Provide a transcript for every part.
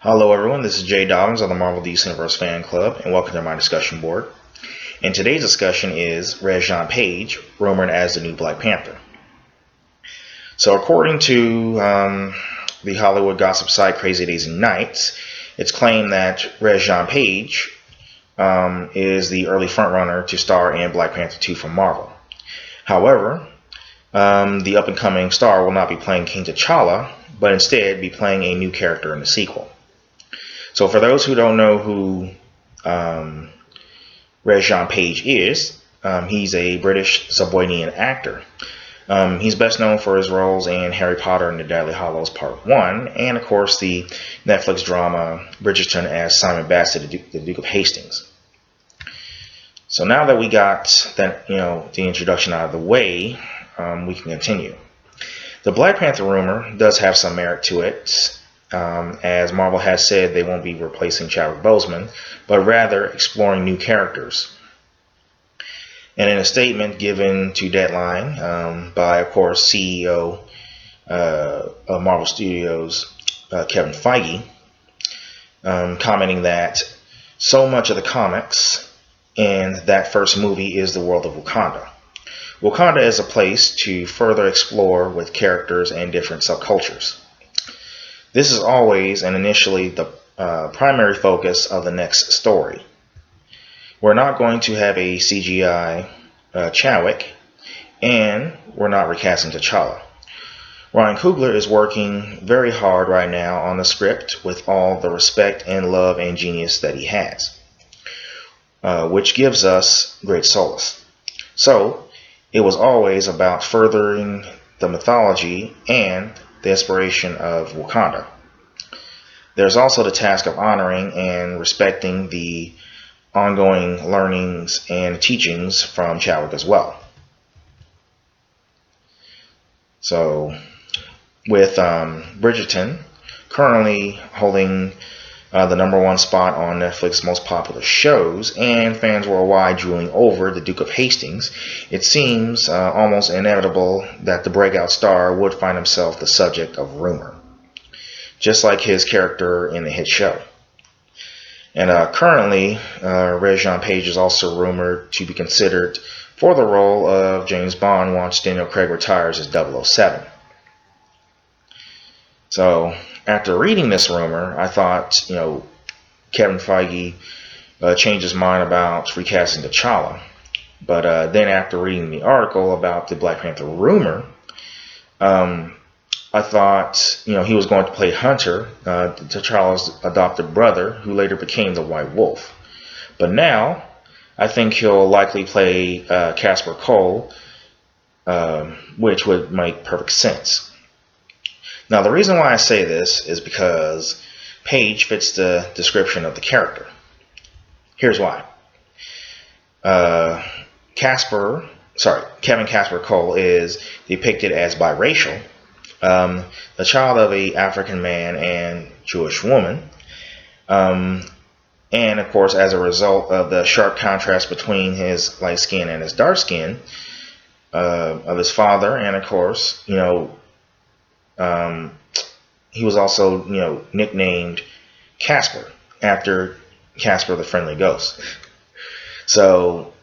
Hello everyone, this is Jay Dobbins of the Marvel DC Universe Fan Club, and welcome to my discussion board. And today's discussion is Rege-Jean Page, rumored as the new Black Panther. So according to the Hollywood gossip site Crazy Days and Nights, it's claimed that Rege-Jean Page is the early frontrunner to star in Black Panther 2 from Marvel. However, the up-and-coming star will not be playing King T'Challa, but instead be playing a new character in the sequel. So for those who don't know who Rege-Jean Page is, he's a British Zambonian actor. He's best known for his roles in Harry Potter and the Deathly Hallows Part 1, and of course the Netflix drama Bridgerton as Simon Basset, the Duke of Hastings. So now that we got that, the introduction out of the way, we can continue. The Black Panther rumor does have some merit to it, as Marvel has said they won't be replacing Chadwick Boseman, but rather exploring new characters. And in a statement given to Deadline by, of course, CEO of Marvel Studios, Kevin Feige, commenting that so much of the comics in that first movie is the world of Wakanda. Wakanda is a place to further explore with characters and different subcultures. This is always and initially the primary focus of the next story. We're not going to have a CGI Chadwick, and we're not recasting T'Challa. Ryan Coogler is working very hard right now on the script with all the respect and love and genius that he has, which gives us great solace. So, it was always about furthering the mythology and the inspiration of Wakanda. There's also the task of honoring and respecting the ongoing learnings and teachings from Chadwick as well. So, with Bridgerton currently holding the #1 spot on Netflix's most popular shows, and fans worldwide drooling over the Duke of Hastings, it seems almost inevitable that the breakout star would find himself the subject of rumor, just like his character in the hit show. And currently, Rege-Jean Page is also rumored to be considered for the role of James Bond once Daniel Craig retires as 007. So, after reading this rumor, I thought, Kevin Feige changed his mind about recasting T'Challa. But then after reading the article about the Black Panther rumor, I thought, he was going to play Hunter, T'Challa's adopted brother, who later became the White Wolf. But now, I think he'll likely play Casper Cole, which would make perfect sense. Now, the reason why I say this is because Page fits the description of the character. Here's why. Kevin Casper Cole is depicted as biracial, the child of an African man and Jewish woman, and of course, as a result of the sharp contrast between his light skin and his dark skin of his father, and of course, he was also, nicknamed Casper after Casper the Friendly Ghost. So,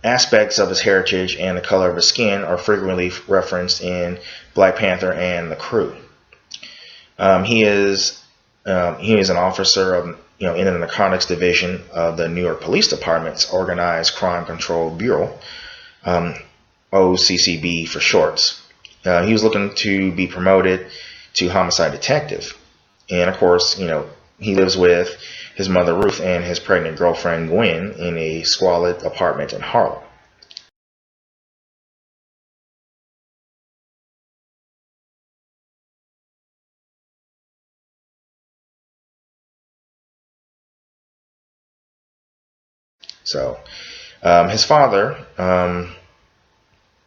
aspects of his heritage and the color of his skin are frequently referenced in Black Panther and the Crew. He is an officer of, in the narcotics division of the New York Police Department's Organized Crime Control Bureau, OCCB for shorts. He was looking to be promoted to homicide detective. And of course, he lives with his mother Ruth and his pregnant girlfriend Gwen in a squalid apartment in Harlem. So, his father,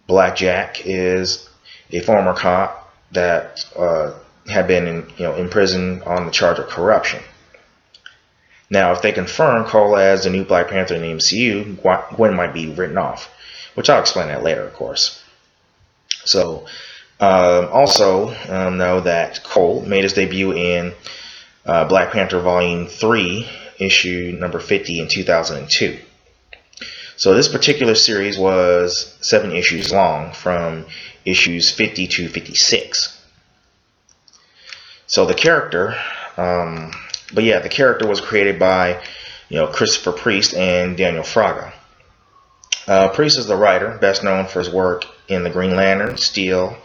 Black Jack, is a former cop that had been in prison on the charge of corruption. Now, if they confirm Cole as the new Black Panther in the MCU, Gwen might be written off, which I'll explain that later, of course. So, Also, know that Cole made his debut in Black Panther Volume 3, issue number 50 in 2002. So this particular series was 7 issues long, from issues 50 to 56. So the character, the character was created by, Christopher Priest and Daniel Fraga. Priest is the writer, best known for his work in the Green Lantern, Steel,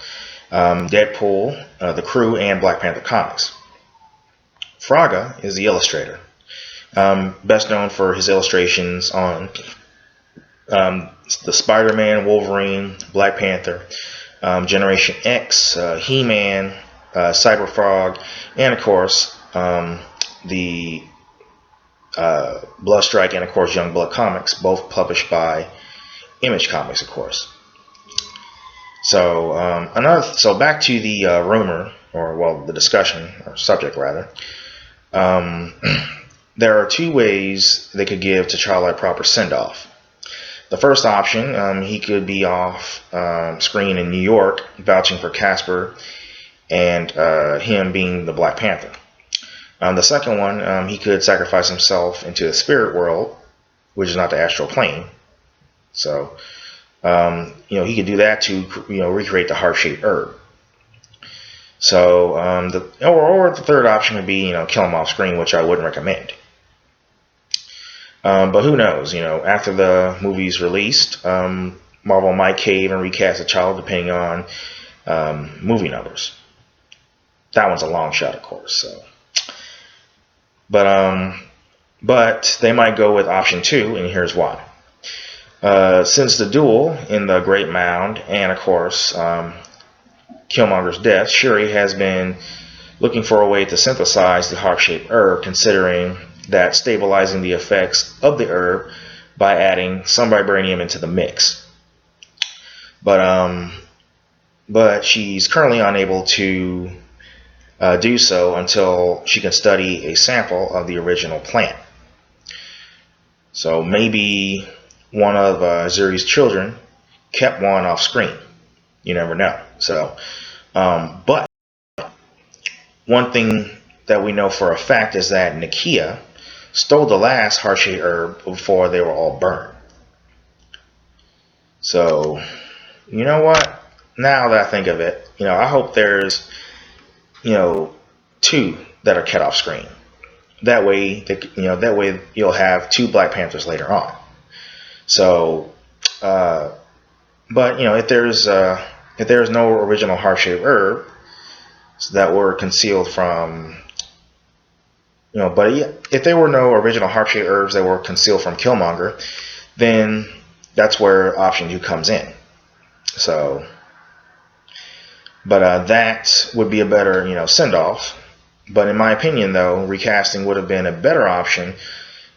Deadpool, The Crew, and Black Panther comics. Fraga is the illustrator, best known for his illustrations on the Spider-Man, Wolverine, Black Panther, Generation X, He-Man, Cyberfrog, and of course the Bloodstrike and of course Youngblood comics, both published by Image Comics, of course. So so back to the rumor, or the discussion or subject rather. There are 2 ways they could give T'Challa a proper send-off. The first option, he could be off screen in New York, vouching for Casper and him being the Black Panther. The second one, he could sacrifice himself into the spirit world, which is not the astral plane. So, he could do that to, recreate the heart-shaped herb. So, or the third option would be, kill him off screen, which I wouldn't recommend. But who knows? After the movie's released, Marvel might cave and recast T'Challa depending on movie numbers. That one's a long shot, of course. So, but they might go with option 2, and here's why. Since the duel in the Great Mound, and of course Killmonger's death, Shuri has been looking for a way to synthesize the heart-shaped herb, considering that stabilizing the effects of the herb by adding some vibranium into the mix. But she's currently unable to do so until she can study a sample of the original plant. So maybe one of Zuri's children kept one off screen. You never know. So, but one thing that we know for a fact is that Nakia stole the last heart-shaped herb before they were all burned. So, you know what? Now that I think of it, I hope there's, 2 that are kept off screen. That way, you'll have 2 Black Panthers later on. So, but if there's no original heart-shaped herb that were concealed from, if there were no original heart-shaped herbs that were concealed from Killmonger, then that's where option 2 comes in. So, but that would be a better, send-off. But in my opinion, though, recasting would have been a better option,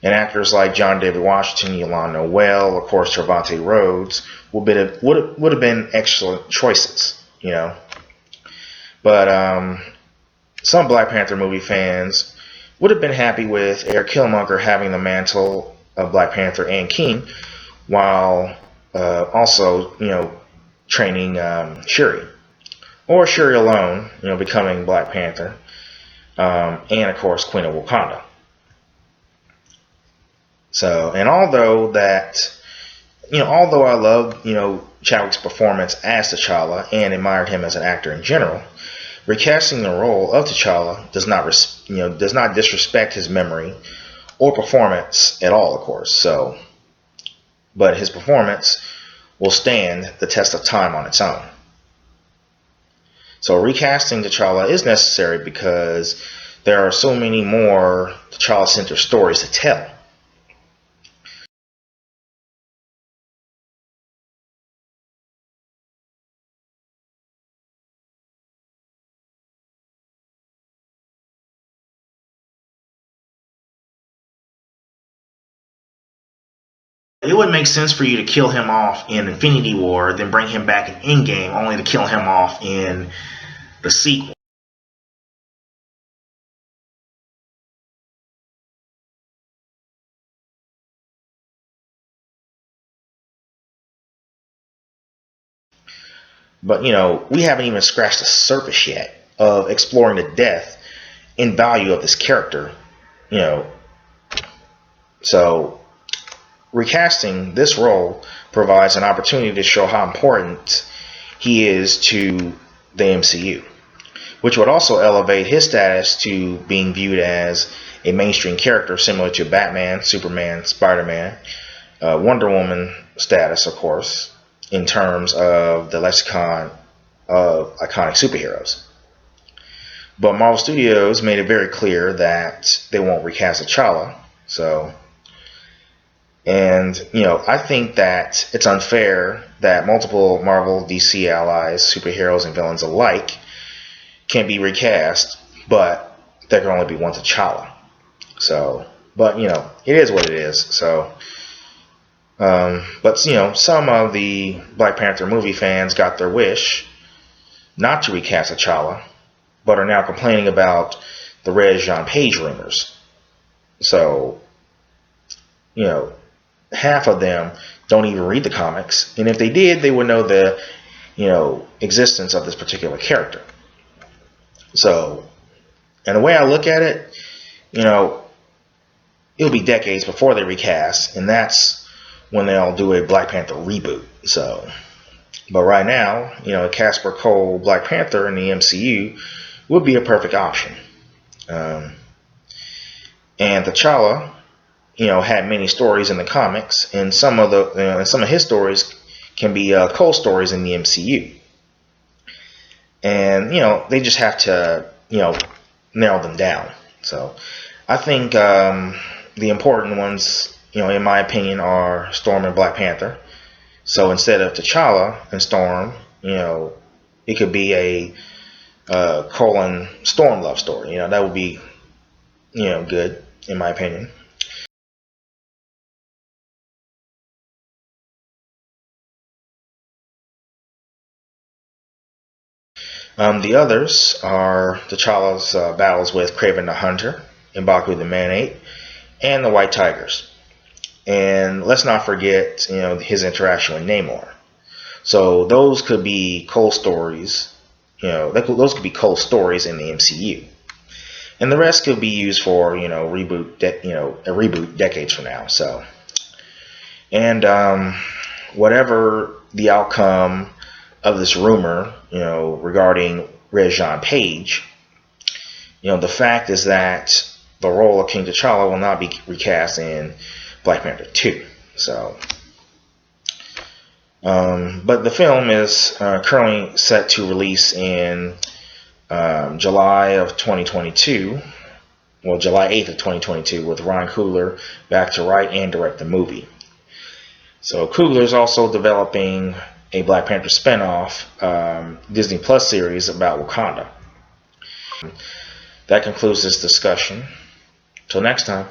and actors like John David Washington, Yolanda Noel, of course, Trevante Rhodes would have been excellent choices, But some Black Panther movie fans would have been happy with Eric Killmonger having the mantle of Black Panther and King, while also, training Shuri, or Shuri alone, becoming Black Panther, and of course Queen of Wakanda. So, and although I loved, Chadwick's performance as T'Challa and admired him as an actor in general, recasting the role of T'Challa does not disrespect his memory or performance at all, of course. So, but his performance will stand the test of time on its own. So recasting T'Challa is necessary because there are so many more T'Challa-centered stories to tell. It would make sense for you to kill him off in Infinity War, then bring him back in Endgame, only to kill him off in the sequel. But, we haven't even scratched the surface yet of exploring the depth and value of this character, So, recasting this role provides an opportunity to show how important he is to the MCU, which would also elevate his status to being viewed as a mainstream character similar to Batman, Superman, Spider-Man, Wonder Woman status, of course, in terms of the lexicon of iconic superheroes. But Marvel Studios made it very clear that they won't recast T'Challa. I think that it's unfair that multiple Marvel, DC allies, superheroes, and villains alike can be recast, but there can only be one T'Challa. It is what it is. Some of the Black Panther movie fans got their wish not to recast T'Challa, but are now complaining about the Rege-Jean Page rumors. Half of them don't even read the comics, and if they did, they would know the, existence of this particular character. And the way I look at it, it'll be decades before they recast, and that's when they'll do a Black Panther reboot. But right now, Casper Cole Black Panther in the MCU would be a perfect option. And T'Challa, had many stories in the comics, and some of his stories can be Cole stories in the MCU. And they just have to narrow them down. So I think the important ones, in my opinion, are Storm and Black Panther. So instead of T'Challa and Storm, it could be a Cole and Storm love story. That would be good, in my opinion. The others are T'Challa's battles with Kraven the Hunter, M'Baku the Man-Ape, and the White Tigers. And let's not forget, his interaction with Namor. So those could be Cole stories. Those could be Cole stories in the MCU, and the rest could be used for a reboot decades from now. Whatever the outcome of this rumor, regarding Rege-Jean Page, the fact is that the role of King T'Challa will not be recast in Black Panther 2. But the film is currently set to release in July of 2022. Well, July 8th of 2022, with Ryan Coogler back to write and direct the movie. So Coogler is also developing a Black Panther spinoff Disney Plus series about Wakanda. That concludes this discussion. Till next time.